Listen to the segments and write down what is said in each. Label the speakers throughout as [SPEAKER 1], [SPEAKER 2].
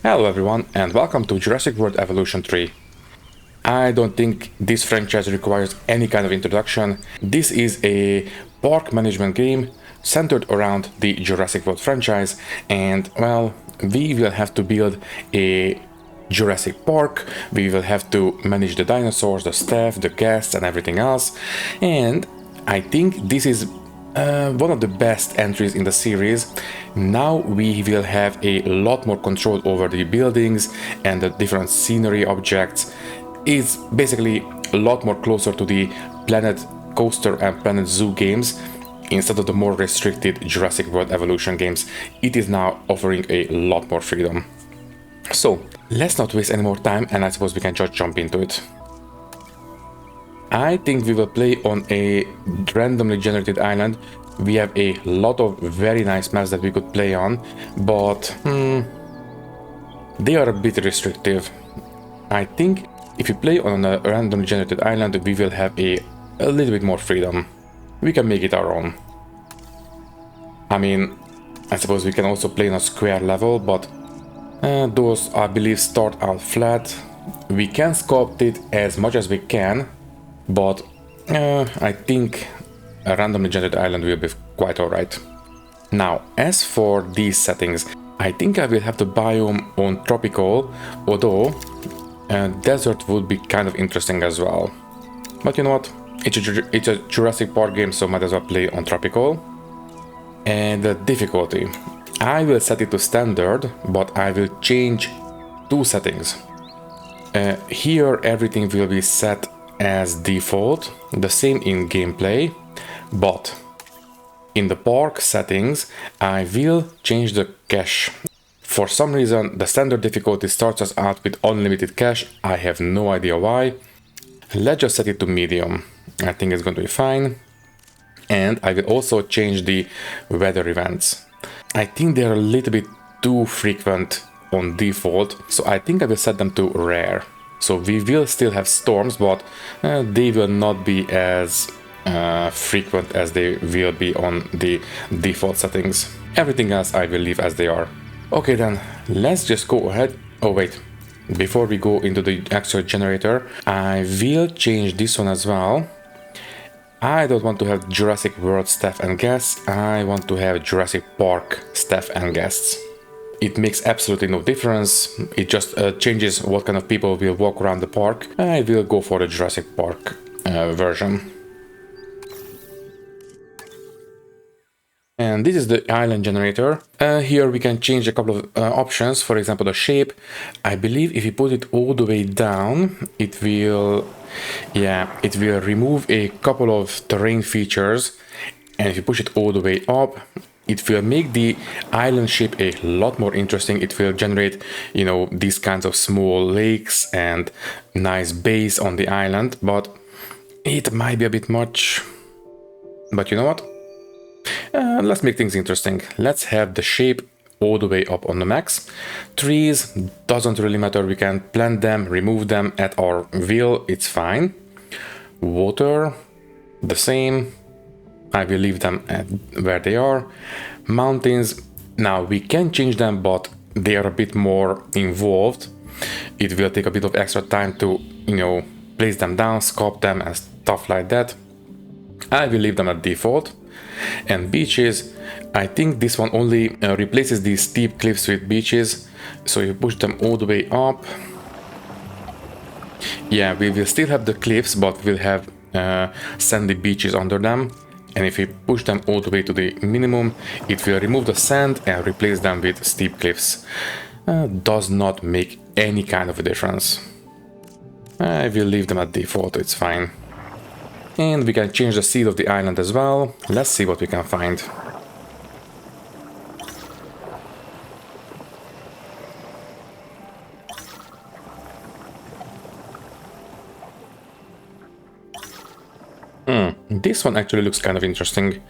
[SPEAKER 1] Hello everyone and welcome to Jurassic World Evolution 3. I don't think this franchise requires any kind of introduction. This is a park management game centered around the Jurassic World franchise, and well, we will have to build a Jurassic Park, we will have to manage the dinosaurs, the staff, the guests and everything else, and I think this is one of the best entries in the series. Now we will have a lot more control over the buildings and the different scenery objects. It's basically a lot more closer to the Planet Coaster and Planet Zoo games instead of the more restricted Jurassic World Evolution games. It is now offering a lot more freedom. So let's not waste any more time, and I suppose we can just jump into it. I think we will play on a randomly generated island. We have a lot of very nice maps that we could play on, but they are a bit restrictive. I think if you play on a randomly generated island, we will have a little bit more freedom. We can make it our own. I mean, I suppose we can also play on a square level, but those, I believe, start out flat. We can sculpt it as much as we can, but I think a randomly generated island will be quite alright. Now, as for these settings, I think I will have the biome on tropical, although desert would be kind of interesting as well. But you know what? It's a Jurassic Park game, so might as well play on tropical. And the difficulty, I will set it to standard, but I will change two settings. Here everything will be set as default, the same in gameplay, but in the park settings I will change the cache. For some reason the standard difficulty starts us out with unlimited cache. I have no idea why. Let's just set it to medium. I think it's going to be fine. And I will also change the weather events. I think they're a little bit too frequent on default, so I think I will set them to rare. So we will still have storms, but they will not be as frequent as they will be on the default settings. Everything else I will leave as they are. Okay then, let's just go ahead. Oh wait, before we go into the actual generator, I will change this one as well. I don't want to have Jurassic World staff and guests, I want to have Jurassic Park staff and guests. It makes absolutely no difference, it just changes what kind of people will walk around the park. I will go for the Jurassic Park version. And this is the island generator. Here we can change a couple of options, for example the shape. I believe if you put it all the way down, it will remove a couple of terrain features, and if you push it all the way up, it will make the island shape a lot more interesting. It will generate, you know, these kinds of small lakes and nice bays on the island, but it might be a bit much. But you know what? Let's make things interesting. Let's have the shape all the way up on the max. Trees, doesn't really matter. We can plant them, remove them at our will. It's fine. Water, the same. I will leave them at where they are. Mountains, now we can change them, but they are a bit more involved. It will take a bit of extra time to, you know, place them down, sculpt them and stuff like that. I will leave them at default. And beaches, I think this one only replaces these steep cliffs with beaches. So you push them all the way up. Yeah, we will still have the cliffs, but we'll have sandy beaches under them. And if we push them all the way to the minimum, it will remove the sand and replace them with steep cliffs. Does not make any kind of a difference. I will leave them at default, it's fine. And we can change the seed of the island as well. Let's see what we can find. This one actually looks kind of interesting.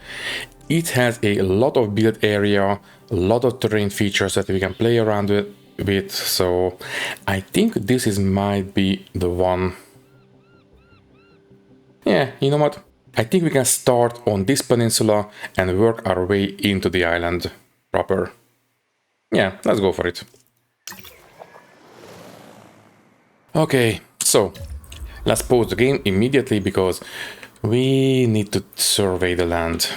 [SPEAKER 1] It has a lot of build area, a lot of terrain features that we can play around with, so I think this might be the one. Yeah, you know what? I think we can start on this peninsula and work our way into the island proper. Yeah, let's go for it. Okay, so let's pause the game immediately because we need to survey the land.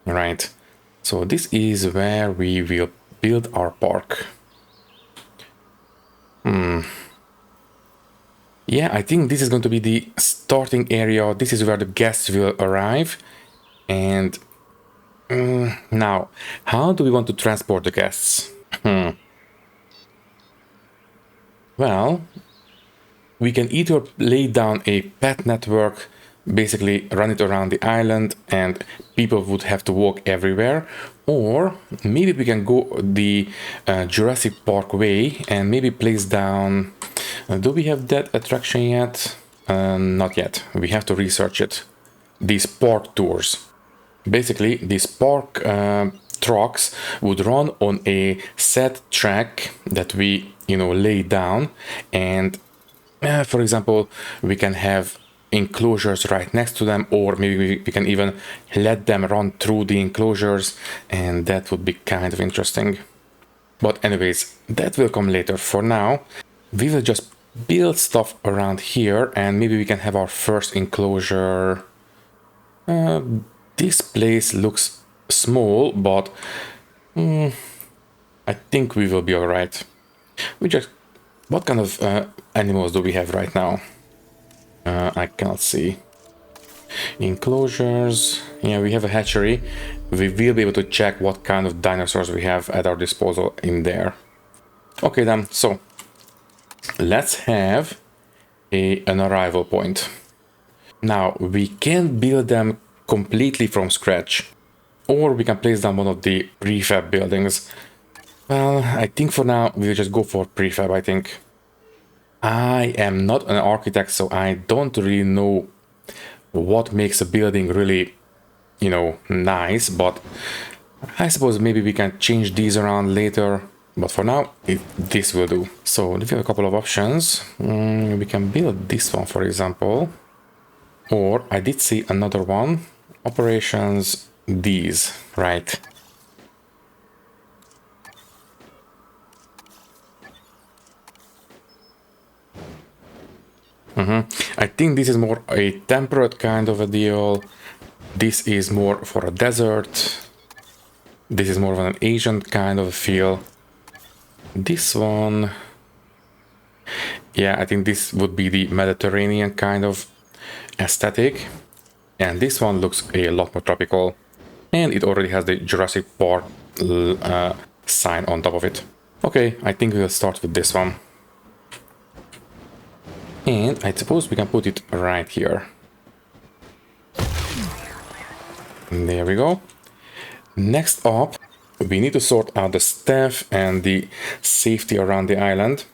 [SPEAKER 1] Right. So this is where we will build our park. Yeah, I think this is going to be the starting area. This is where the guests will arrive. And now, how do we want to transport the guests? Well, we can either lay down a pet network, basically run it around the island, and people would have to walk everywhere, or maybe we can go the Jurassic Park way and maybe place down. Do we have that attraction yet? Not yet. We have to research it. These park tours. Basically, these park trucks would run on a set track that we, lay down, and for example, we can have enclosures right next to them, or maybe we can even let them run through the enclosures, and that would be kind of interesting. But anyways, that will come later. For now, we will just build stuff around here, and maybe we can have our first enclosure. This place looks small, but I think we will be alright. What kind of animals do we have right now? I cannot see. Enclosures. Yeah, we have a hatchery. We will be able to check what kind of dinosaurs we have at our disposal in there. Okay then, so let's have an arrival point. Now, we can build them completely from scratch, or we can place down one of the prefab buildings. Well, I think for now we'll just go for prefab, I think. I am not an architect, so I don't really know what makes a building really, nice, but I suppose maybe we can change these around later. But for now, this will do. So we have a couple of options. We can build this one, for example. Or I did see another one. Operations, these, right. I think this is more a temperate kind of a deal. This is more for a desert. This is more of an Asian kind of a feel. This one... Yeah, I think this would be the Mediterranean kind of aesthetic. And this one looks a lot more tropical. And it already has the Jurassic Park sign on top of it. Okay, I think we'll start with this one. And I suppose we can put it right here. There we go. Next up, we need to sort out the staff and the safety around the island.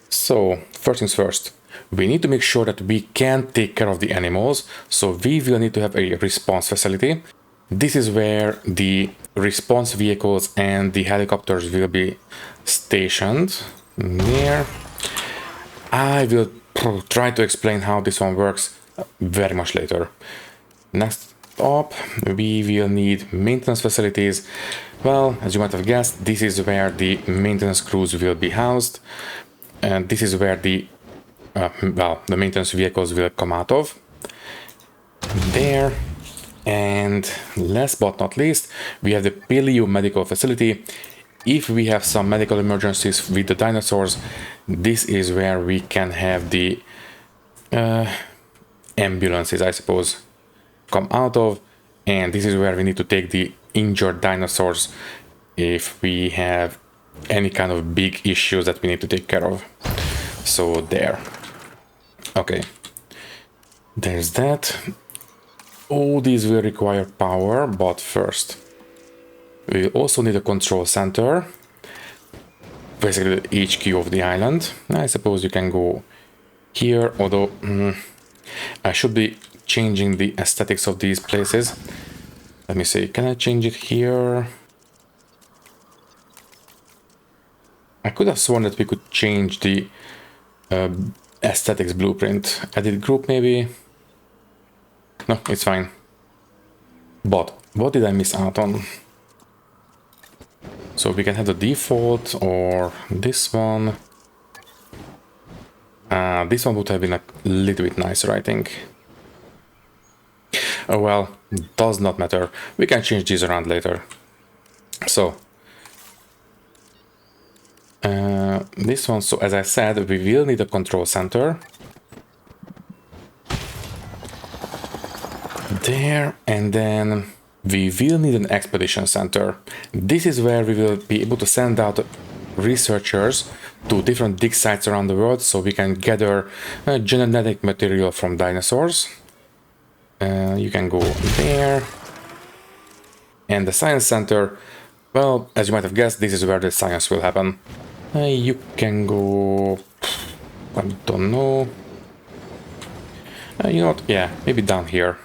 [SPEAKER 1] So, first things first, we need to make sure that we can take care of the animals. So we will need to have a response facility. This is where the response vehicles and the helicopters will be stationed. There. I will try to explain how this one works very much later. Next up, we will need maintenance facilities. Well, as you might have guessed, this is where the maintenance crews will be housed. And this is where the maintenance vehicles will come out of. There. And last but not least, we have the Paleo Medical Facility. If we have some medical emergencies with the dinosaurs, this is where we can have the ambulances, I suppose, come out of. And this is where we need to take the injured dinosaurs if we have any kind of big issues that we need to take care of. So there. Okay. There's that. All these will require power, but first we also need a control center, basically the HQ of the island. I suppose you can go here, although I should be changing the aesthetics of these places. Let me see, can I change it here? I could have sworn that we could change the aesthetics blueprint. Edit group maybe? No, it's fine. But what did I miss out on? So we can have the default or this one. This one would have been a little bit nicer, I think. Oh well, does not matter. We can change these around later. So, this one, so as I said, we will need a control center. There, and then we will need an expedition center. This is where we will be able to send out researchers to different dig sites around the world so we can gather genetic material from dinosaurs. You can go there. And the science center, well, as you might have guessed, this is where the science will happen. You can go... I don't know. You know what? Yeah, maybe down here.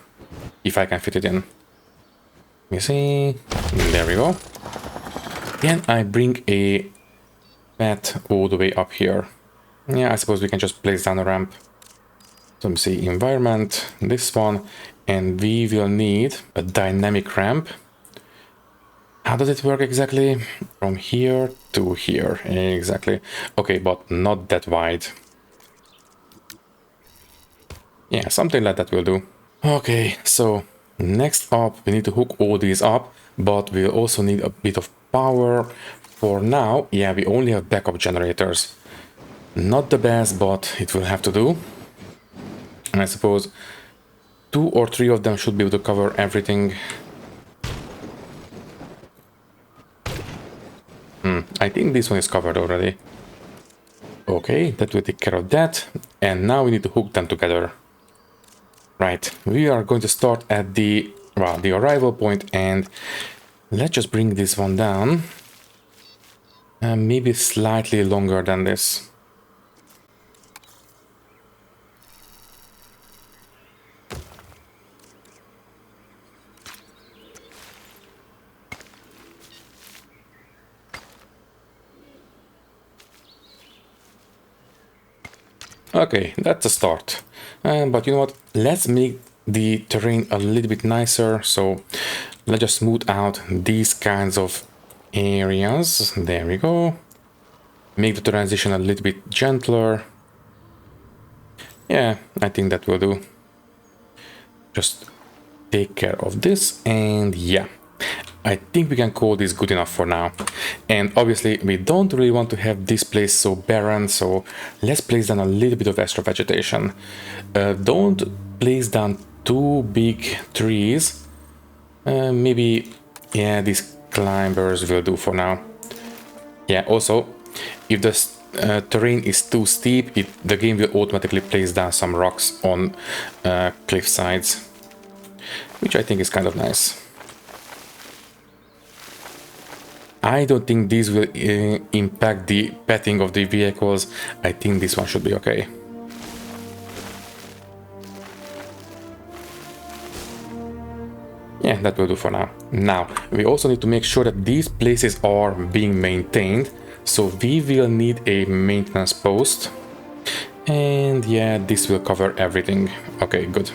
[SPEAKER 1] If I can fit it in. Let me see. There we go. Then I bring a path all the way up here. Yeah, I suppose we can just place down a ramp. So let me see, environment, this one, and we will need a dynamic ramp. How does it work exactly? From here to here, exactly. Okay, but not that wide. Yeah, something like that will do. Okay, so next up, we need to hook all these up, but we'll also need a bit of power. For now, yeah, we only have backup generators. Not the best, but it will have to do. And I suppose 2 or 3 of them should be able to cover everything. I think this one is covered already. Okay, that will take care of that. And now we need to hook them together. Right, we are going to start at the arrival point, and let's just bring this one down. Maybe slightly longer than this. Okay, that's a start. But you know what? Let's make the terrain a little bit nicer. So let's just smooth out these kinds of areas. There we go. Make the transition a little bit gentler. Yeah, I think that will do. Just take care of this, and yeah. I think we can call this good enough for now. And obviously we don't really want to have this place so barren, so let's place down a little bit of extra vegetation. Don't place down too big trees. Maybe, yeah, these climbers will do for now. Yeah, also, if the terrain is too steep, the game will automatically place down some rocks on cliff sides, which I think is kind of nice. I don't think these will impact the petting of the vehicles. I think this one should be okay. Yeah, that will do for now. Now, we also need to make sure that these places are being maintained. So we will need a maintenance post. And yeah, this will cover everything. Okay, good.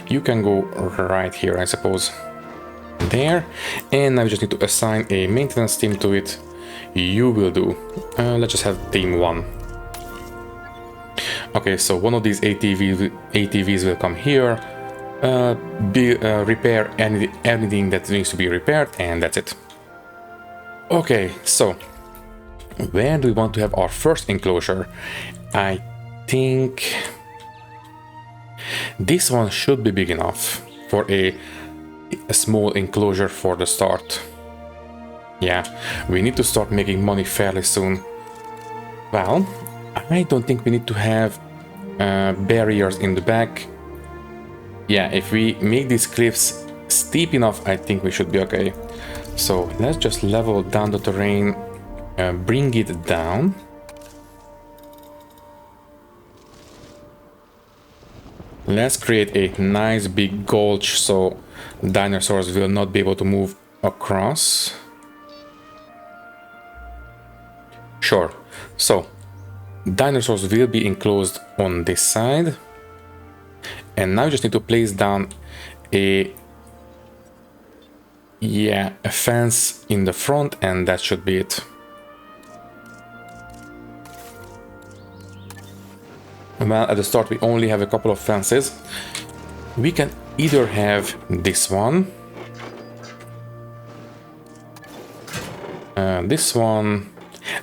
[SPEAKER 1] You can go right here, I suppose. There, and I just need to assign a maintenance team to it. You will do. Let's just have team 1. Okay, so one of these ATVs will come here, repair anything that needs to be repaired, and that's it. Okay, so where do we want to have our first enclosure? I think this one should be big enough for a small enclosure for the start. Yeah, we need to start making money fairly soon. Well, I don't think we need to have barriers in the back. Yeah, if we make these cliffs steep enough, I think we should be okay. So let's just level down the terrain, bring it down. Let's create a nice big gulch so dinosaurs will not be able to move across. Sure. So dinosaurs will be enclosed on this side. And now you just need to place down a fence in the front, and that should be it. Well, at the start we only have a couple of fences. We can either have this one, this one.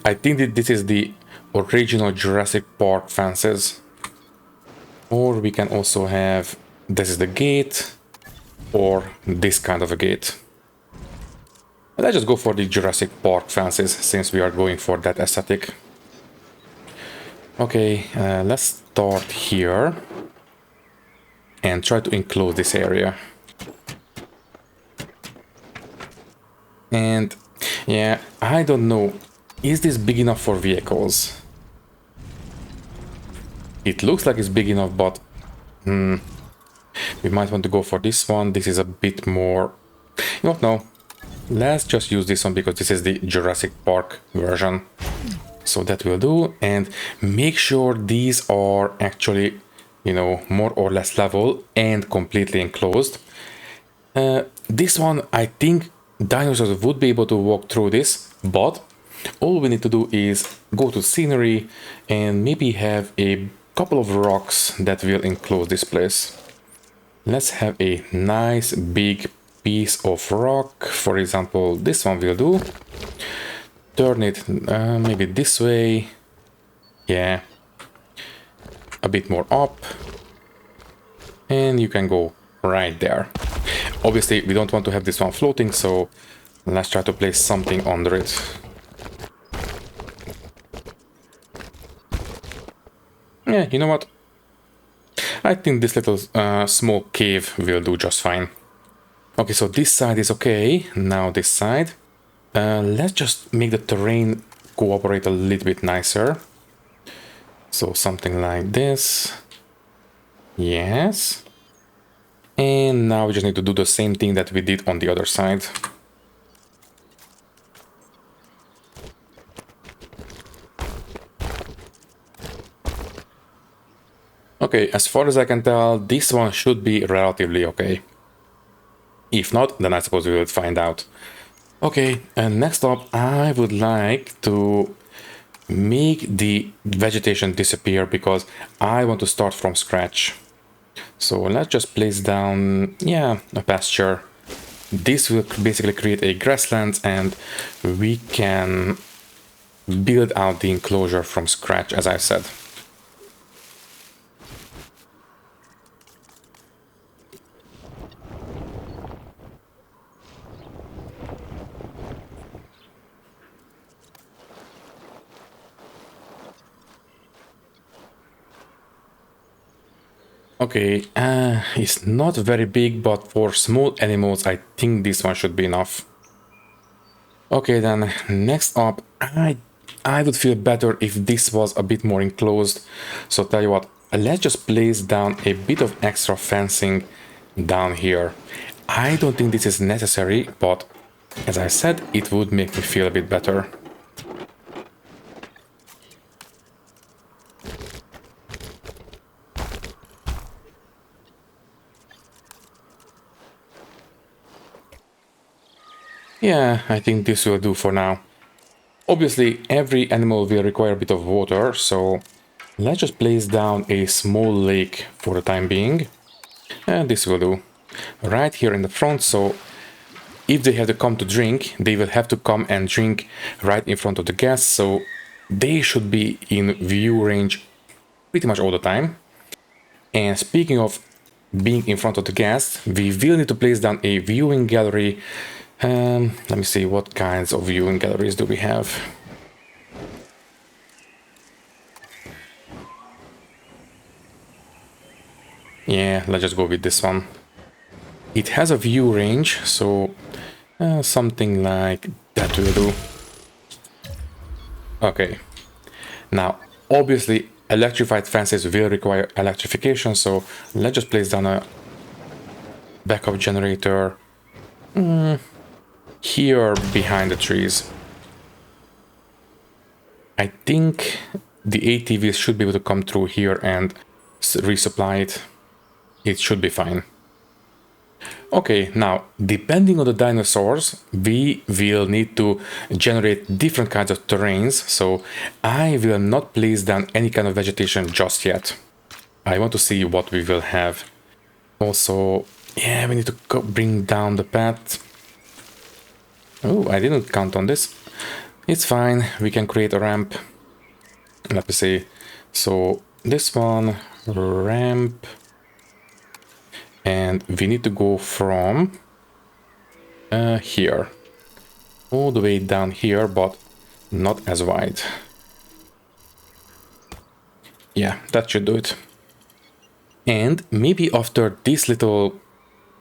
[SPEAKER 1] I think that this is the original Jurassic Park fences. Or we can also have, this is the gate, or this kind of a gate. Let's just go for the Jurassic Park fences, since we are going for that aesthetic. Okay, let's start here and try to enclose this area. And yeah, I don't know, is this big enough for vehicles? It looks like it's big enough, but we might want to go for this one. This is a bit more, you know what, no, let's just use this one because this is the Jurassic Park version. So that will do, and make sure these are actually, you know, more or less level and completely enclosed. This one, I think dinosaurs would be able to walk through this, but all we need to do is go to scenery and maybe have a couple of rocks that will enclose this place. Let's have a nice big piece of rock. For example, this one will do. Turn it maybe this way. Yeah, a bit more up, and you can go right there. Obviously we don't want to have this one floating, so let's try to place something under it. Yeah, you know what, I think this little small cave will do just fine. Okay, so this side is okay. Now this side. Let's just make the terrain cooperate a little bit nicer. So something like this. Yes. And now we just need to do the same thing that we did on the other side. Okay, as far as I can tell, this one should be relatively okay. If not, then I suppose we will find out. Okay, and next up, I would like to make the vegetation disappear because I want to start from scratch. So let's just place down, yeah, a pasture. This will basically create a grassland, and we can build out the enclosure from scratch, as I said. Okay, it's not very big, but for small animals, I think this one should be enough. Okay, then next up, I would feel better if this was a bit more enclosed. So tell you what, let's just place down a bit of extra fencing down here. I don't think this is necessary, but as I said, it would make me feel a bit better. Yeah, I think this will do for now. Obviously, every animal will require a bit of water, so let's just place down a small lake for the time being. And this will do. Right here in the front, so if they have to come to drink, they will have to come and drink right in front of the guests, so they should be in view range pretty much all the time. And speaking of being in front of the guests, we will need to place down a viewing gallery. Let me see, what kinds of viewing galleries do we have? Yeah, let's just go with this one. It has a view range, so something like that will do. Okay. Now, obviously, electrified fences will require electrification, so let's just place down a backup generator here behind the trees. I think the ATVs should be able to come through here and resupply it. It should be fine. Okay, now, depending on the dinosaurs, we will need to generate different kinds of terrains, so I will not place down any kind of vegetation just yet. I want to see what we will have. Also, yeah, we need to bring down the path. Oh, I didn't count on this. It's fine, we can create a ramp. Let me see. So this one, ramp, and we need to go from here all the way down here, but not as wide. Yeah, that should do it. And maybe after this little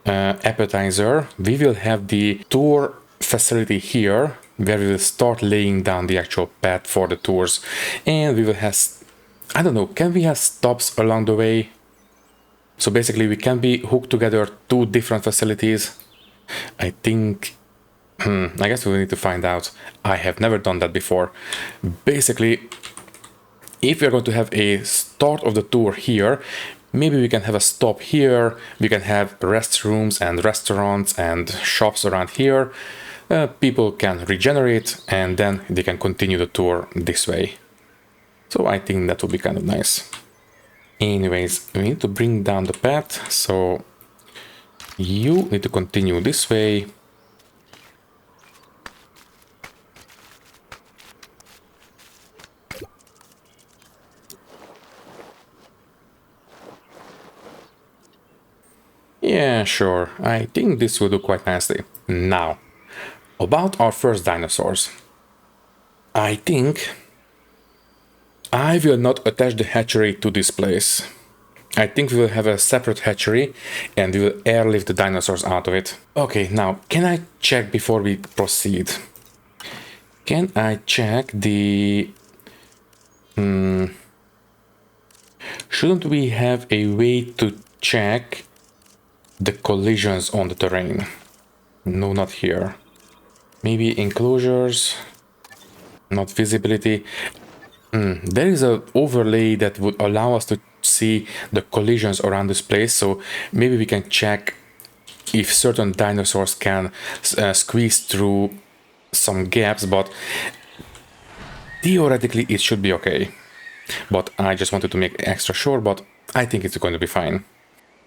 [SPEAKER 1] appetizer, we will have the tour facility here, where we will start laying down the actual path for the tours. And we will have, I don't know, can we have stops along the way? So basically we can be hooked together two different facilities. I think, I guess we need to find out. I have never done that before. Basically, if we're going to have a start of the tour here, maybe we can have a stop here, we can have restrooms and restaurants and shops around here. People can regenerate and then they can continue the tour this way. So I think that would be kind of nice. Anyways, we need to bring down the path, so you need to continue this way. Yeah, sure. I think this will do quite nicely. Now, about our first dinosaurs. I think I will not attach the hatchery to this place. I think we will have a separate hatchery and we will airlift the dinosaurs out of it. Okay, now, can I check before we proceed? Can I check the... Shouldn't we have a way to check the collisions on the terrain? No, not here. Maybe enclosures, not visibility. There is an overlay that would allow us to see the collisions around this place, so maybe we can check if certain dinosaurs can squeeze through some gaps, but theoretically it should be okay. But I just wanted to make extra sure, but I think it's going to be fine.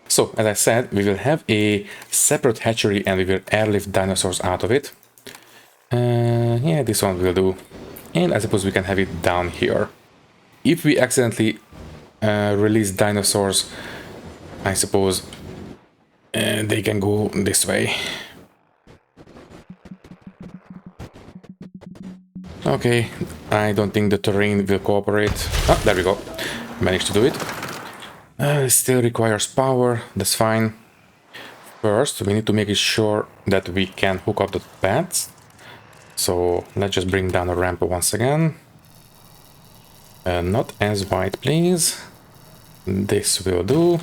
[SPEAKER 1] So, as I said, we will have a separate hatchery and we will airlift dinosaurs out of it. Yeah, this one will do. And I suppose we can have it down here. If we accidentally release dinosaurs, I suppose they can go this way. Okay, I don't think the terrain will cooperate. Ah, there we go. Managed to do it. It still requires power, that's fine. First, we need to make sure that we can hook up the paths. So let's just bring down a ramp once again. Not as wide, please. This will do.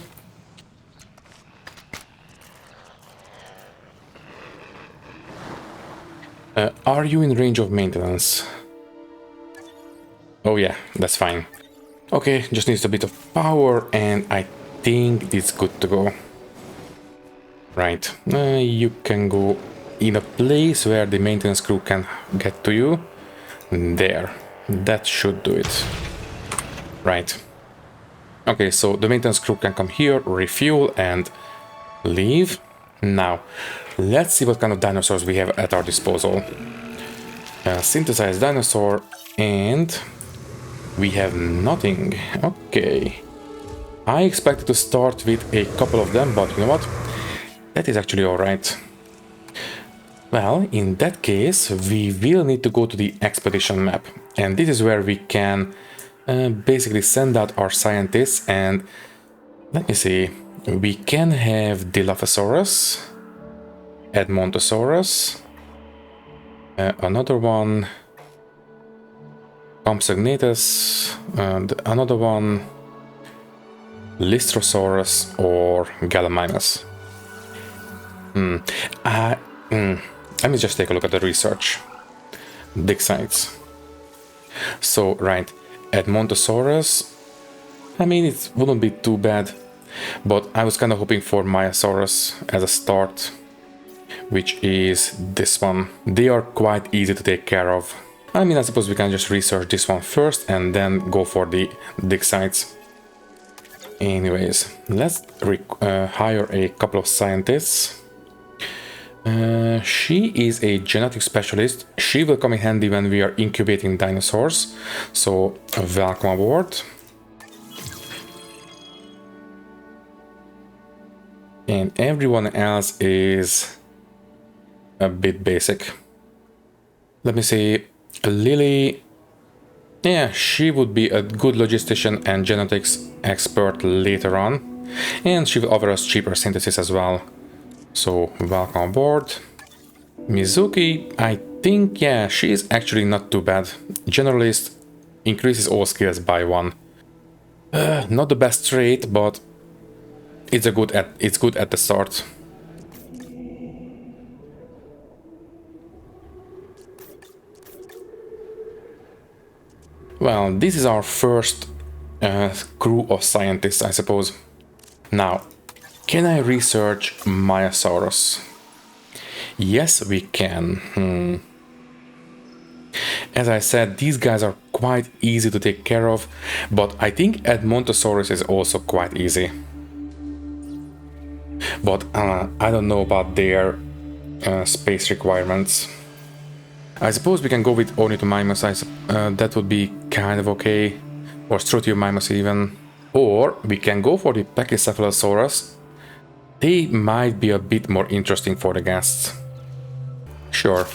[SPEAKER 1] Are you in range of maintenance? Oh yeah, that's fine. Okay, just needs a bit of power and I think it's good to go. Right, you can go in a place where the maintenance crew can get to you. There, that should do it. Right. Okay, so the maintenance crew can come here, refuel and leave. Now, let's see what kind of dinosaurs we have at our disposal. Synthesized dinosaur and we have nothing. Okay. I expected to start with a couple of them, but you know what? That is actually alright. Well, in that case, we will need to go to the expedition map. And this is where we can basically send out our scientists and let me see. We can have Dilophosaurus, Edmontosaurus, another one, Compsognathus, and another one, Lystrosaurus or Gallimimus. Let me just take a look at the research. Dig sites. So, right, Edmontosaurus, I mean, it wouldn't be too bad, but I was kind of hoping for Myosaurus as a start, which is this one. They are quite easy to take care of. I mean, I suppose we can just research this one first and then go for the dig sites. Anyways, let's hire a couple of scientists. She is a genetic specialist. She will come in handy when we are incubating dinosaurs. So, welcome aboard. And everyone else is a bit basic. Let me see, Lily. Yeah, she would be a good logistician and genetics expert later on. And she will offer us cheaper synthesis as well. So, welcome on board. Mizuki, I think, yeah, she is actually not too bad. Generalist, increases all skills by 1. Not the best trait, but it's good at the start. Well, this is our first crew of scientists, I suppose. Now, can I research Myosaurus? Yes, we can. As I said, these guys are quite easy to take care of, but I think Edmontosaurus is also quite easy. But I don't know about their space requirements. I suppose we can go with Ornithomimos, that would be kind of okay, or Struthiomimus even. Or we can go for the Pachycephalosaurus. They might be a bit more interesting for the guests. Sure.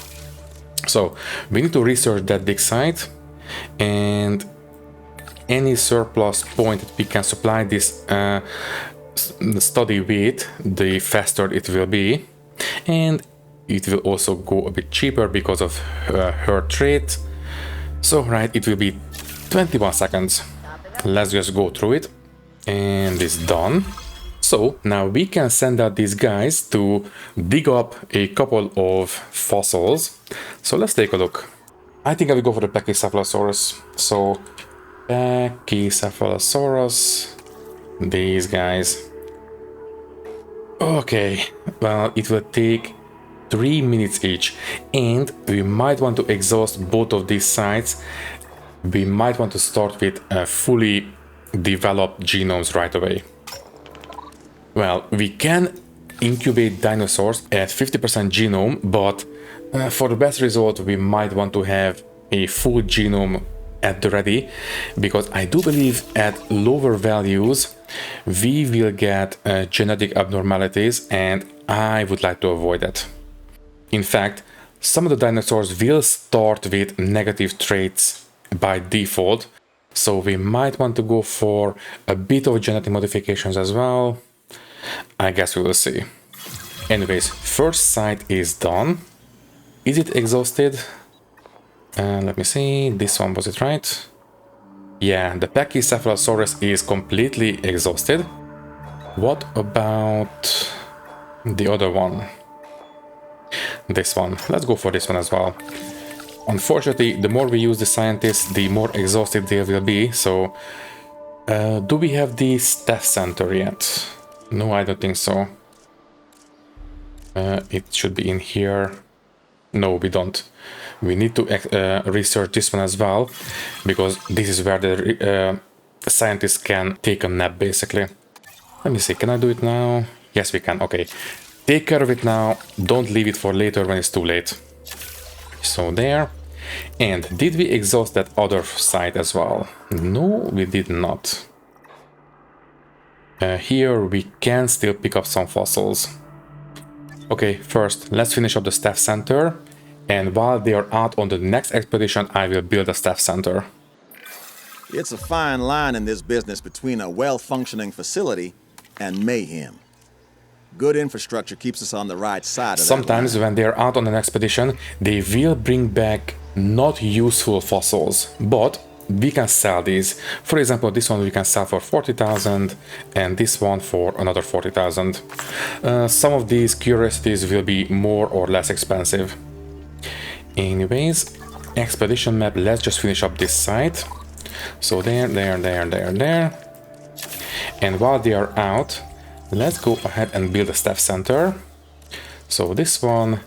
[SPEAKER 1] So, we need to research that dig site, and any surplus point that we can supply this study with, the faster it will be. And it will also go a bit cheaper because of her trait. So, right, it will be 21 seconds. Let's just go through it. And it's done. So, now we can send out these guys to dig up a couple of fossils. So, let's take a look. I think I will go for the Pachycephalosaurus. So, Pachycephalosaurus. These guys. Okay, well, it will take 3 minutes each, and we might want to exhaust both of these sites. We might want to start with fully developed genomes right away. Well, we can incubate dinosaurs at 50% genome, but for the best result we might want to have a full genome at the ready, because I do believe at lower values we will get genetic abnormalities, and I would like to avoid that. In fact, some of the dinosaurs will start with negative traits by default, so we might want to go for a bit of genetic modifications as well. I guess we will see. Anyways, first site is done. Is it exhausted? Let me see, this one, was it right? Yeah, the Pachycephalosaurus is completely exhausted. What about the other one? This one. Let's go for this one as well. Unfortunately, the more we use the scientists, the more exhausted they will be. So, do we have the staff center yet? No, I don't think so. It should be in here. No, we don't. We need to research this one as well, because this is where the scientists can take a nap, basically. Let me see, can I do it now? Yes, we can. Okay. Take care of it now. Don't leave it for later when it's too late. So there. And did we exhaust that other site as well? No, we did not. Here we can still pick up some fossils. Okay, first, let's finish up the staff center. And while they are out on the next expedition, I will build a staff center.
[SPEAKER 2] It's a fine line in this business between a well-functioning facility and mayhem. Good infrastructure keeps us on the right side of
[SPEAKER 1] Sometimes
[SPEAKER 2] that line.
[SPEAKER 1] when they are out on an expedition, they will bring back not useful fossils, but we can sell these. For example, this one we can sell for 40,000 and this one for another 40,000. Some of these curiosities will be more or less expensive. Anyways, expedition map, let's just finish up this site. So there. And while they are out, let's go ahead and build a staff center. So this one,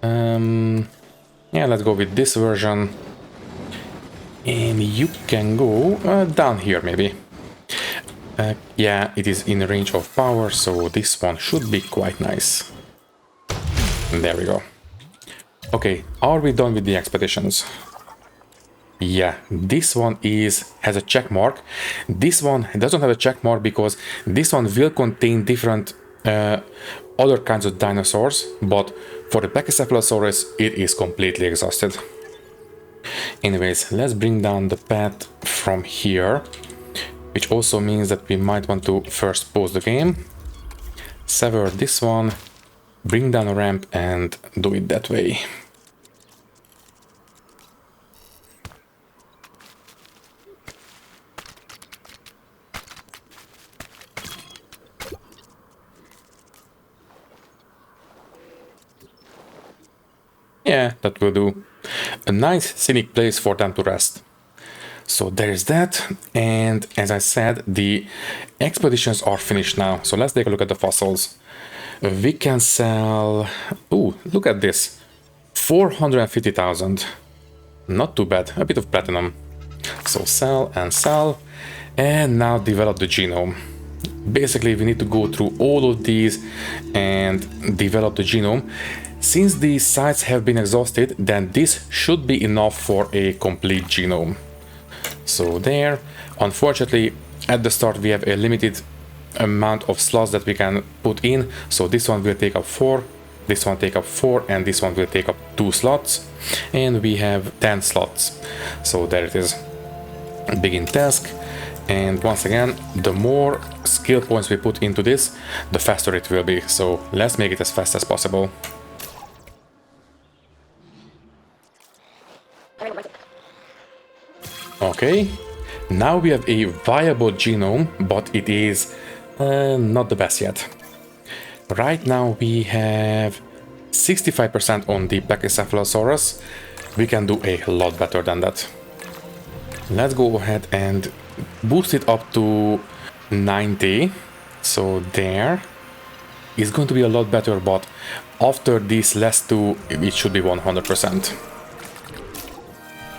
[SPEAKER 1] yeah, let's go with this version. And you can go down here maybe. Yeah, it is in range of power, so this one should be quite nice. There we go. Okay, are we done with the expeditions? Yeah, this one has a check mark. This one doesn't have a check mark because this one will contain different other kinds of dinosaurs, but for the Pachycephalosaurus, it is completely exhausted. Anyways, let's bring down the path from here, which also means that we might want to first pause the game, sever this one, bring down a ramp and do it that way. Yeah, that will do. A nice scenic place for them to rest. So there is that, and as I said, the expeditions are finished now. So let's take a look at the fossils. We can sell... Ooh, look at this. 450,000. Not too bad, a bit of platinum. So sell, and now develop the genome. Basically, we need to go through all of these and develop the genome. Since these sites have been exhausted, then this should be enough for a complete genome. So there, unfortunately, at the start we have a limited amount of slots that we can put in. So this one will take up 4, this one take up 4, and this one will take up 2 slots. And we have 10 slots. So there it is. Begin task. And once again, the more skill points we put into this, the faster it will be. So let's make it as fast as possible. Okay, now we have a viable genome, but it is not the best yet. Right now we have 65% on the Pachycephalosaurus. We can do a lot better than that. Let's go ahead and boost it up to 90. So there is going to be a lot better, but after these last two, it should be 100%.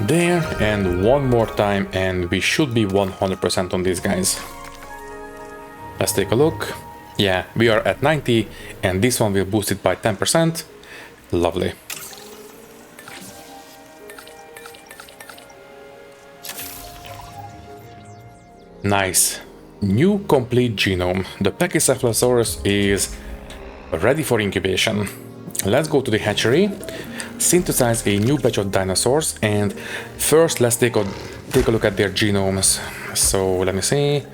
[SPEAKER 1] There, and one more time, and we should be 100% on these guys. Let's take a look. Yeah, we are at 90, and this one will boost it by 10%. Lovely. Nice. New complete genome. The Pachycephalosaurus is ready for incubation. Let's go to the hatchery, synthesize a new batch of dinosaurs, and first let's take a look at their genomes. So let me see.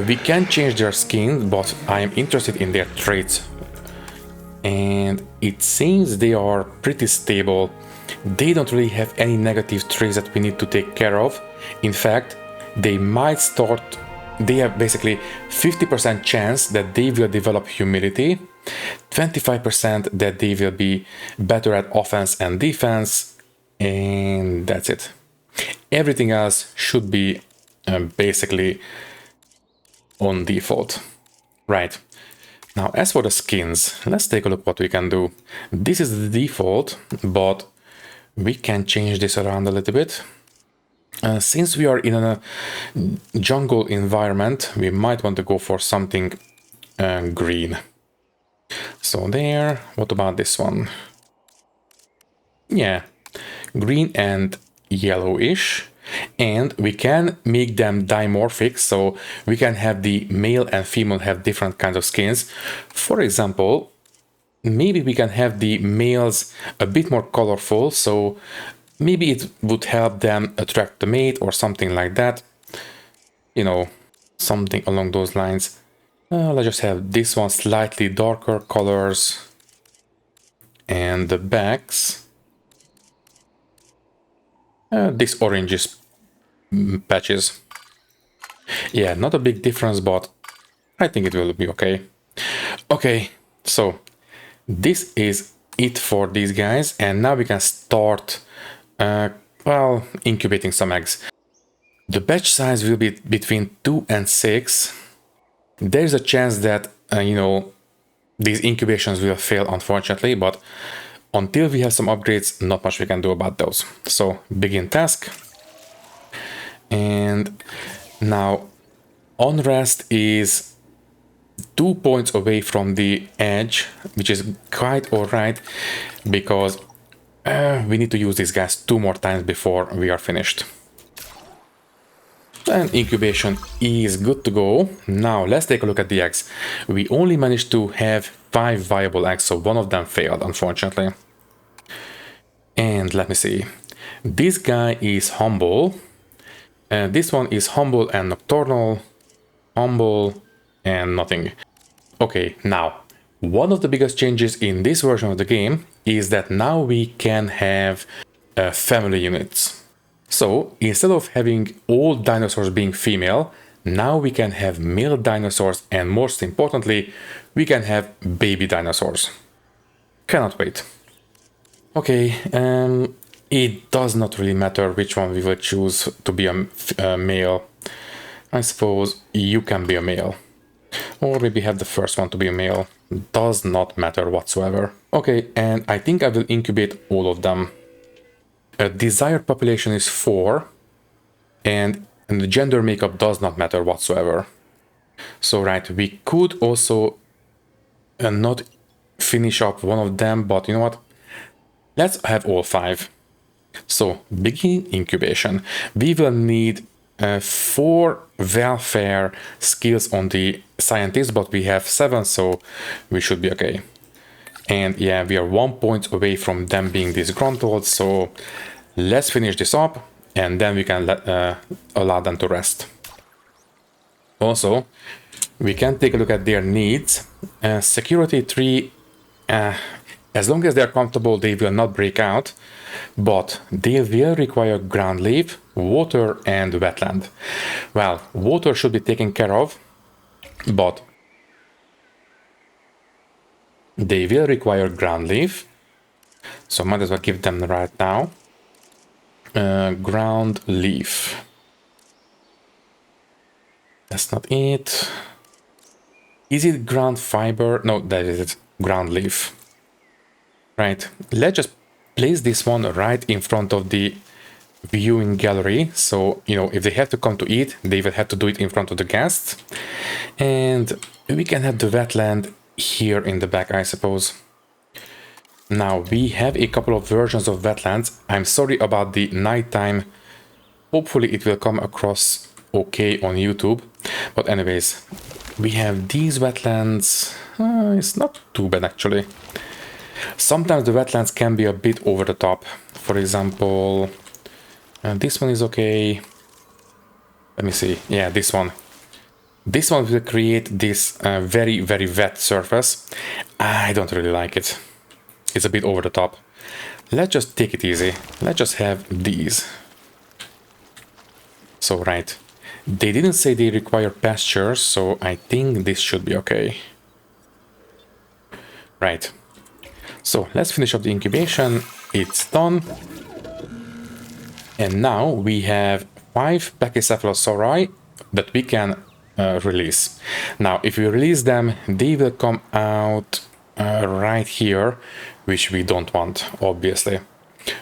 [SPEAKER 1] We can change their skin, but I am interested in their traits. And it seems they are pretty stable. They don't really have any negative traits that we need to take care of. In fact, they have basically 50% chance that they will develop humility, 25% that they will be better at offense and defense, and that's it. Everything else should be basically on default. Right. Now, as for the skins, let's take a look what we can do. This is the default, but we can change this around a little bit. Since we are in a jungle environment, we might want to go for something green. So there, what about this one? Yeah, green and yellowish. And we can make them dimorphic, so we can have the male and female have different kinds of skins. For example, maybe we can have the males a bit more colorful, so maybe it would help them attract the mate or something like that. You know, something along those lines. Let's just have this one slightly darker colors. And the backs. This orange patches. Yeah, not a big difference, but I think it will be okay. Okay, so this is it for these guys. And now we can start well, incubating some eggs. The batch size will be between 2 and 6. There's a chance that, you know, these incubations will fail, unfortunately, but until we have some upgrades, not much we can do about those. So begin task. And now Unrest is 2 points away from the edge, which is quite alright, because we need to use these guys 2 more times before we are finished. And incubation is good to go. Now let's take a look at the eggs. We only managed to have 5 viable eggs, so one of them failed, unfortunately. And let me see. This guy is humble. This one is humble and nocturnal, humble and nothing. Okay, now, one of the biggest changes in this version of the game is that now we can have family units. So, instead of having all dinosaurs being female, now we can have male dinosaurs, and most importantly, we can have baby dinosaurs. Cannot wait. Okay, it does not really matter which one we will choose to be a male. I suppose you can be a male. Or maybe have the first one to be a male. Does not matter whatsoever. Okay, and I think I will incubate all of them. Desired population is 4, and the gender makeup does not matter whatsoever. So right, we could also not finish up one of them, but you know what? Let's have all 5. So, begin incubation. We will need 4 welfare skills on the scientist, but we have 7, so we should be okay. And yeah, we are 1 point away from them being disgruntled, so let's finish this up, and then we can allow them to rest. Also, we can take a look at their needs. Security 3, as long as they're comfortable, they will not break out, but they will require ground leaf, water, and wetland. Well, water should be taken care of, but they will require ground leaf, so might as well give them right now. Ground leaf. That's not it. Is it ground fiber? No, that is it. Ground leaf. Right. Let's just place this one right in front of the viewing gallery. So, you know, if they have to come to eat, they will have to do it in front of the guests. And we can have the wetland here in the back, I suppose. Now, we have a couple of versions of wetlands. I'm sorry about the nighttime. Hopefully it will come across okay on YouTube. But anyways, we have these wetlands. It's not too bad, actually. Sometimes the wetlands can be a bit over the top. For example, this one is okay. Let me see. Yeah, this one. This one will create this very, very wet surface. I don't really like it. It's a bit over the top. Let's just take it easy. Let's just have these. So, right. They didn't say they require pastures, so I think this should be okay. Right. So, let's finish up the incubation. It's done. And now we have 5 Pachycephalosauri that we can release. Now, if we release them, they will come out right here, which we don't want, obviously.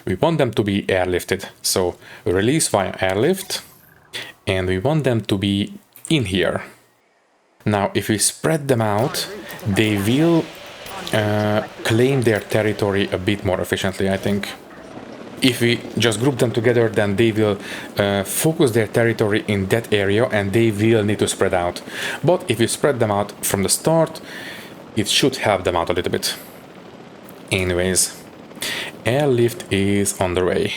[SPEAKER 1] We want them to be airlifted. So, release via airlift. And we want them to be in here. Now, if we spread them out, they will claim their territory a bit more efficiently, I think. If we just group them together, then they will focus their territory in that area, and they will need to spread out. But if you spread them out from the start, it should help them out a little bit. Anyways, airlift is on the way.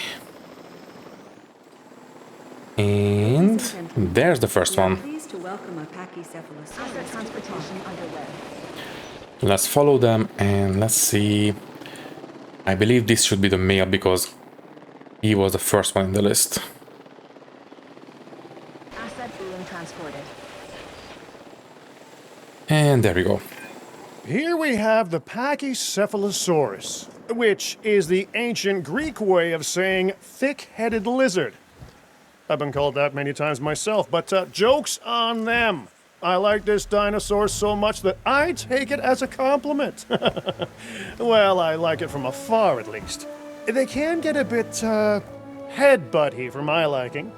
[SPEAKER 1] And there's the first one. Let's follow them and let's see. I believe this should be the male because he was the first one in the list.
[SPEAKER 3] Asset being transported.
[SPEAKER 1] And there we go.
[SPEAKER 4] Here we have the Pachycephalosaurus, which is the ancient Greek way of saying thick-headed lizard. I've been called that many times myself, but joke's on them. I like this dinosaur so much that I take it as a compliment. Well, I like it from afar at least. They can get a bit headbutty for my liking.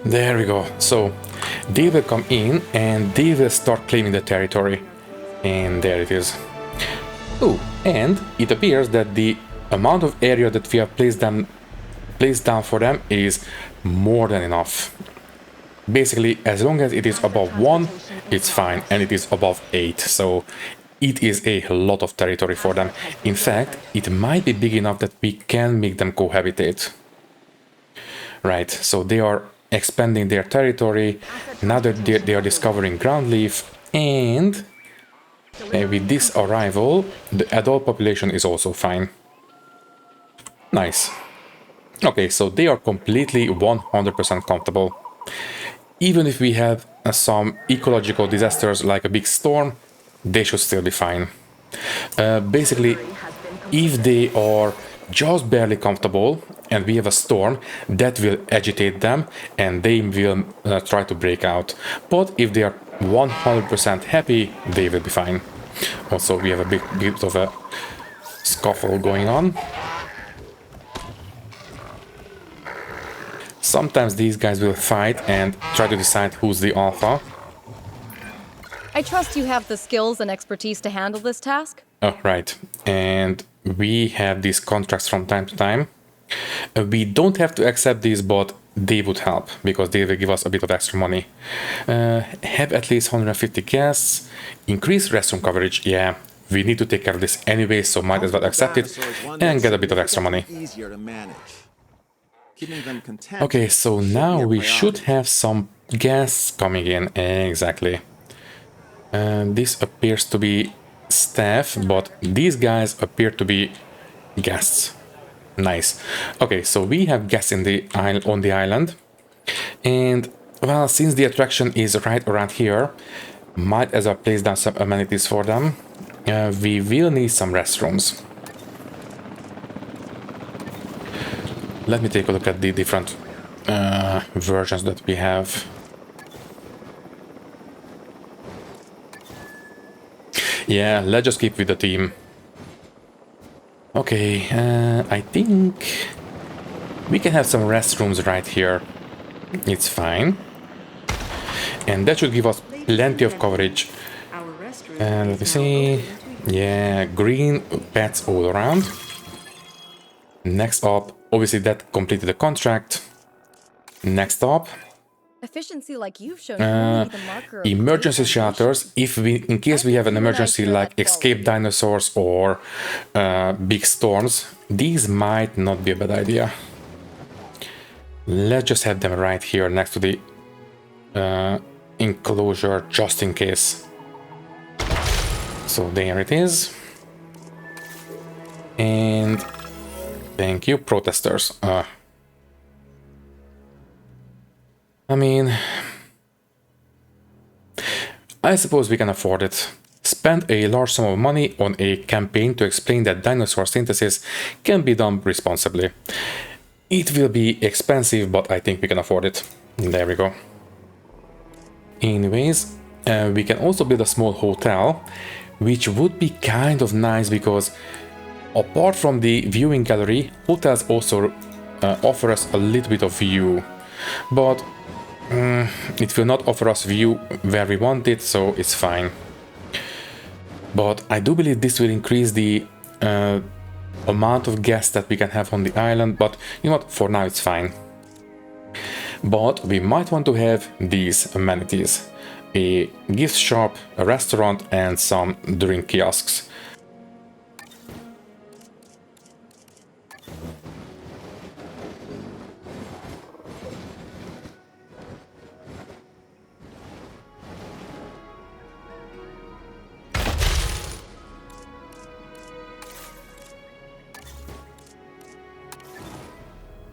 [SPEAKER 1] There we go. So they will come in and they will start claiming the territory. And there it is. Oh, and it appears that the amount of area that we have placed down for them is more than enough. Basically, as long as it is above 1, it's fine, and it is above 8, so it is a lot of territory for them. In fact, it might be big enough that we can make them cohabitate. Right, so they are expanding their territory, now that they are discovering ground leaf, and with this arrival, the adult population is also fine. Nice. Okay, so they are completely 100% comfortable. Even if we have some ecological disasters like a big storm, they should still be fine. Basically, if they are just barely comfortable and we have a storm, that will agitate them and they will try to break out. But if they are 100% happy, they will be fine. Also, we have a bit of a scuffle going on. Sometimes these guys will fight and try to decide who's the alpha.
[SPEAKER 5] I trust you have the skills and expertise to handle this task.
[SPEAKER 1] Oh, right. And we have these contracts from time to time. We don't have to accept these, but they would help because they will give us a bit of extra money. Have at least 150 guests. Increase restroom coverage. Yeah, we need to take care of this anyway, so might as well accept it and get a bit of extra money. Okay, so now we should have some guests coming in. Exactly. This appears to be staff, but these guys appear to be guests. Nice. Okay, so we have guests on the island, and well, since the attraction is right around here, might as well place down some amenities for them. We will need some restrooms. Let me take a look at the different versions that we have. Yeah, let's just keep with the theme. Okay, I think we can have some restrooms right here. It's fine. And that should give us plenty of coverage. And let me see. Yeah, green pets all around. Next up, obviously that completed the contract. Next up,
[SPEAKER 5] Efficiency like you've shown only the marker of
[SPEAKER 1] emergency
[SPEAKER 5] great
[SPEAKER 1] shelters. If in case we have an emergency like escape dinosaurs or big storms, these might not be a bad idea. Let's just have them right here next to the enclosure, just in case. So there it is. And thank you, protesters. I mean, I suppose we can afford it. Spend a large sum of money on a campaign to explain that dinosaur synthesis can be done responsibly. It will be expensive, but I think we can afford it. There we go. Anyways, we can also build a small hotel, which would be kind of nice because apart from the viewing gallery, hotels also offer us a little bit of view. But it will not offer us view where we want it, so it's fine. But I do believe this will increase the amount of guests that we can have on the island, but you know what, for now it's fine. But we might want to have these amenities. A gift shop, a restaurant, and some drink kiosks.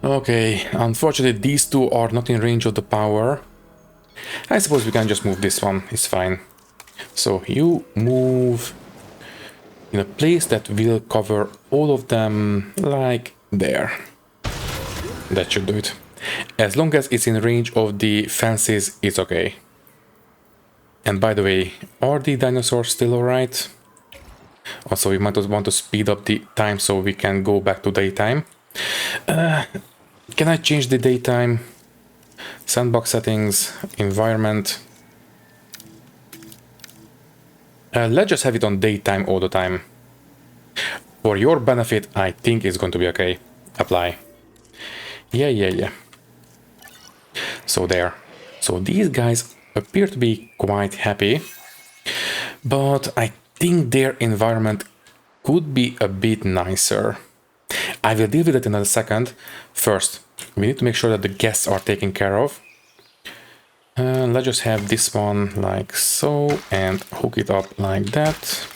[SPEAKER 1] Okay, unfortunately these two are not in range of the power. I suppose we can just move this one, it's fine. So you move in a place that will cover all of them, like there. That should do it. As long as it's in range of the fences, it's okay. And by the way, are the dinosaurs still alright? Also, we might want to speed up the time so we can go back to daytime. Can I change the daytime? Sandbox settings, environment. Let's just have it on daytime all the time. For your benefit, I think it's going to be okay. Apply. Yeah. So there. So these guys appear to be quite happy, but I think their environment could be a bit nicer. I will deal with it in a second. First, we need to make sure that the guests are taken care of. Let's just have this one like so and hook it up like that.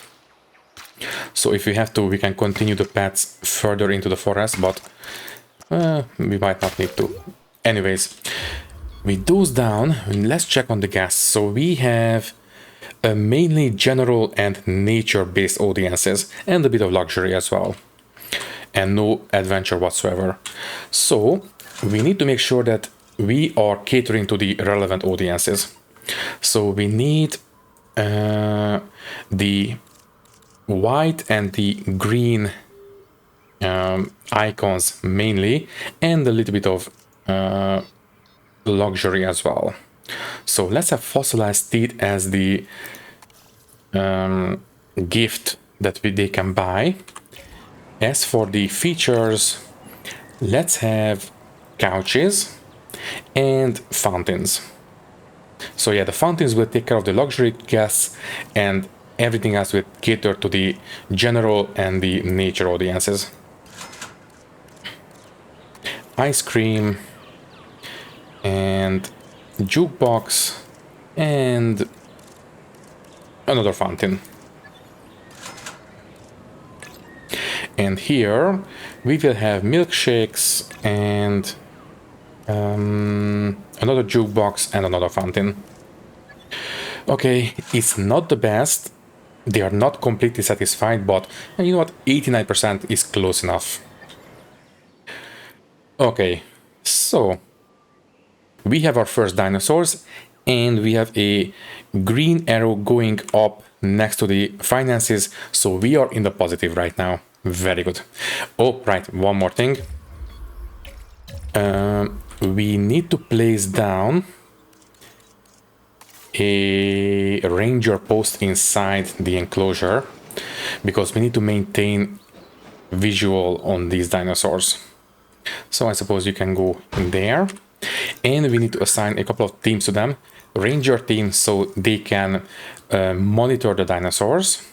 [SPEAKER 1] So if we have to, we can continue the paths further into the forest, but we might not need to. Anyways, with those down, let's check on the guests. So we have mainly general and nature-based audiences and a bit of luxury as well. And no adventure whatsoever. So we need to make sure that we are catering to the relevant audiences. So we need the white and the green icons mainly, and a little bit of luxury as well. So let's have fossilized teeth as the gift that they can buy. As for the features, let's have couches and fountains. So yeah, the fountains will take care of the luxury guests, and everything else will cater to the general and the nature audiences. Ice cream and jukebox and another fountain. And here we will have milkshakes and another jukebox and another fountain. Okay, it's not the best. They are not completely satisfied, but you know what? 89% is close enough. Okay, so we have our first dinosaurs, and we have a green arrow going up next to the finances, so we are in the positive right now. Very good. Oh, right, one more thing. We need to place down a ranger post inside the enclosure, because we need to maintain visual on these dinosaurs. So I suppose you can go in there, and we need to assign a couple of teams to them. Ranger team, so they can monitor the dinosaurs.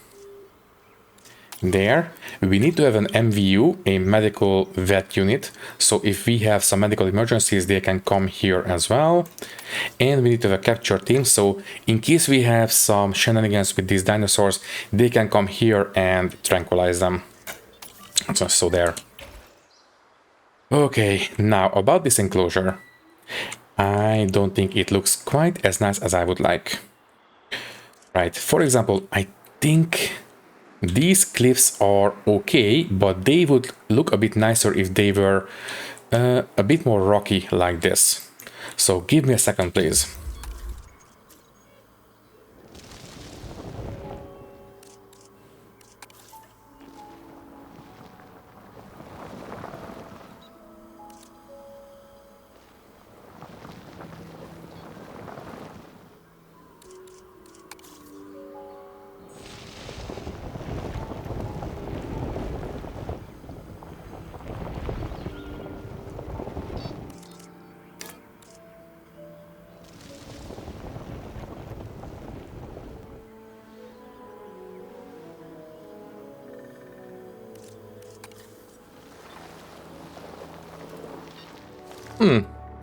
[SPEAKER 1] There we need to have an MVU, a medical vet unit, so if we have some medical emergencies they can come here as well. And we need to have a capture team, so in case we have some shenanigans with these dinosaurs, they can come here and tranquilize them. So there. Okay, now about this enclosure, I don't think it looks quite as nice as I would like. Right, for example, I think these cliffs are okay, but they would look a bit nicer if they were a bit more rocky like this. So give me a second, please.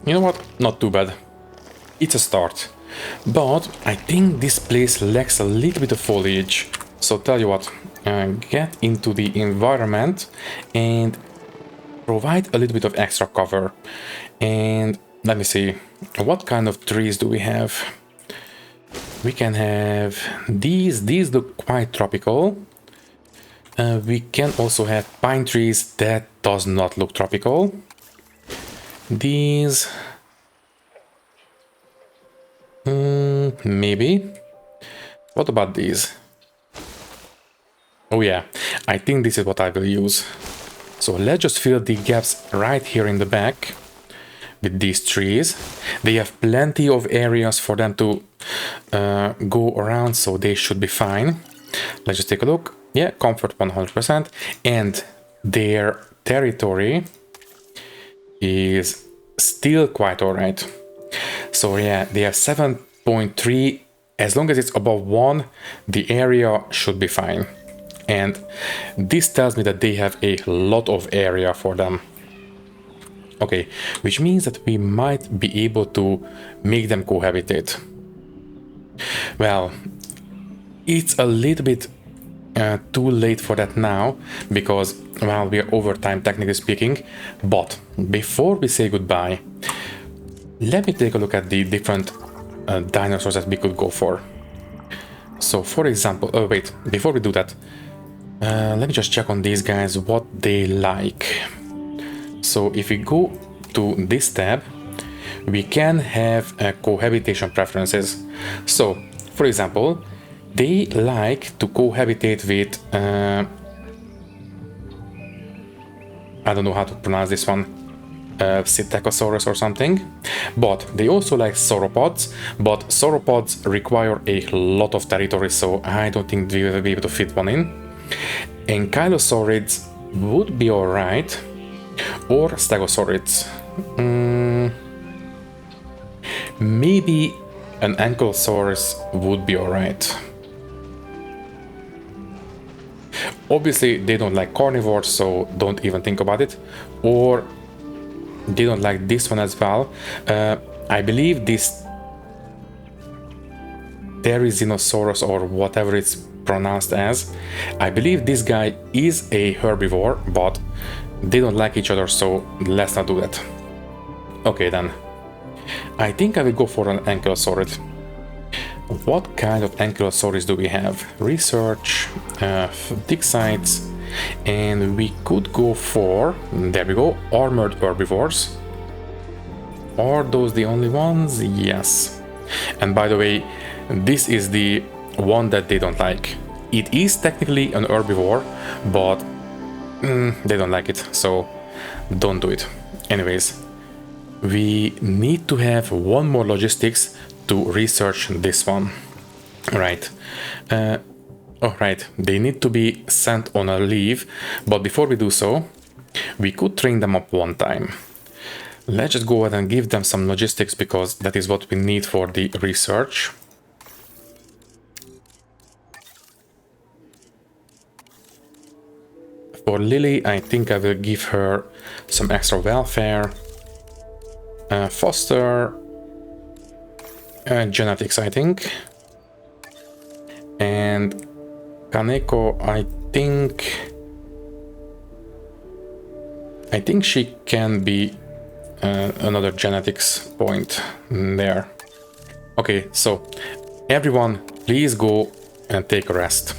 [SPEAKER 1] You know what? Not too bad. It's a start. But I think this place lacks a little bit of foliage. So tell you what, get into the environment and provide a little bit of extra cover. And let me see, what kind of trees do we have? We can have these look quite tropical. We can also have pine trees that does not look tropical. These maybe. What about these? Oh yeah, I think this is what I will use. So let's just fill the gaps right here in the back with these trees. They have plenty of areas for them to go around, so they should be fine. Let's just take a look. Yeah, comfort 100%, and their territory is still quite alright. So yeah, they have 7.3. As long as it's above 1, the area should be fine. And this tells me that they have a lot of area for them. Okay, which means that we might be able to make them cohabitate. Well, it's a little bit too late for that now, because, well, we are over time technically speaking. But before we say goodbye, let me take a look at the different dinosaurs that we could go for. So for example, oh wait, before we do that, let me just check on these guys what they like. So if we go to this tab, we can have cohabitation preferences. So for example, they like to cohabitate with I don't know how to pronounce this one, Psittacosaurus or something, but they also like sauropods, but sauropods require a lot of territory, so I don't think we will be able to fit one in. Ankylosaurids would be alright, or Stegosaurids. Maybe an Ankylosaurus would be alright. Obviously they don't like carnivores, so don't even think about it. Or they don't like this one as well. I believe this Therizinosaurus, or whatever it's pronounced as, I believe this guy is a herbivore, but they don't like each other, so let's not do that. Okay then, I think I will go for an Ankylosaurid. What kind of Ankylosaurus do we have? Research, dig sites, and we could go for, there we go, armored herbivores. Are those the only ones? Yes. And by the way, this is the one that they don't like. It is technically an herbivore, but they don't like it, so don't do it. Anyways, we need to have one more logistics to research this one. Right. Oh, right. They need to be sent on a leave, but before we do so, we could train them up one time. Let's just go ahead and give them some logistics, because that is what we need for the research. For Lily, I think I will give her some extra welfare. Foster genetics, I think. And Kaneko, I think she can be another genetics point there. Okay, so everyone, please go and take a rest.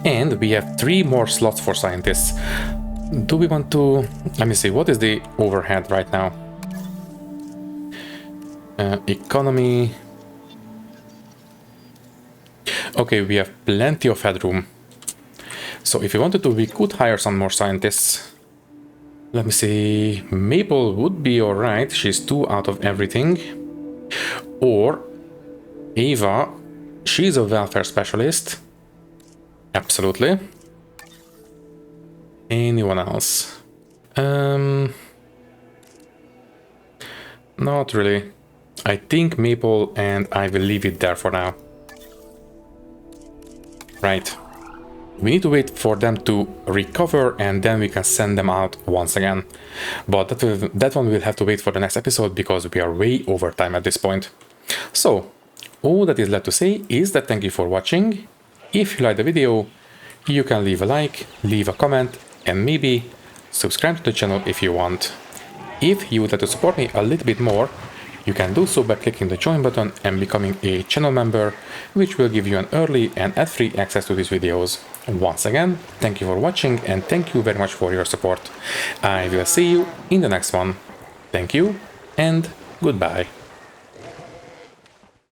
[SPEAKER 1] And we have 3 more slots for scientists. Do we want to... Let me see, what is the overhead right now? Economy... Okay, we have plenty of headroom. So if we wanted to, we could hire some more scientists. Let me see... Maple would be alright, she's 2 out of everything. Or Ava, she's a welfare specialist. Absolutely. Anyone else? Not really. I think Maple, and I will leave it there for now. Right. We need to wait for them to recover, and then we can send them out once again. But that one will have to wait for the next episode, because we are way over time at this point. So, all that is left to say is that thank you for watching. If you liked the video, you can leave a like, leave a comment, and maybe subscribe to the channel if you want. If you would like to support me a little bit more, you can do so by clicking the join button and becoming a channel member, which will give you an early and ad-free access to these videos. Once again, thank you for watching, and thank you very much for your support. I will see you in the next one. Thank you and goodbye.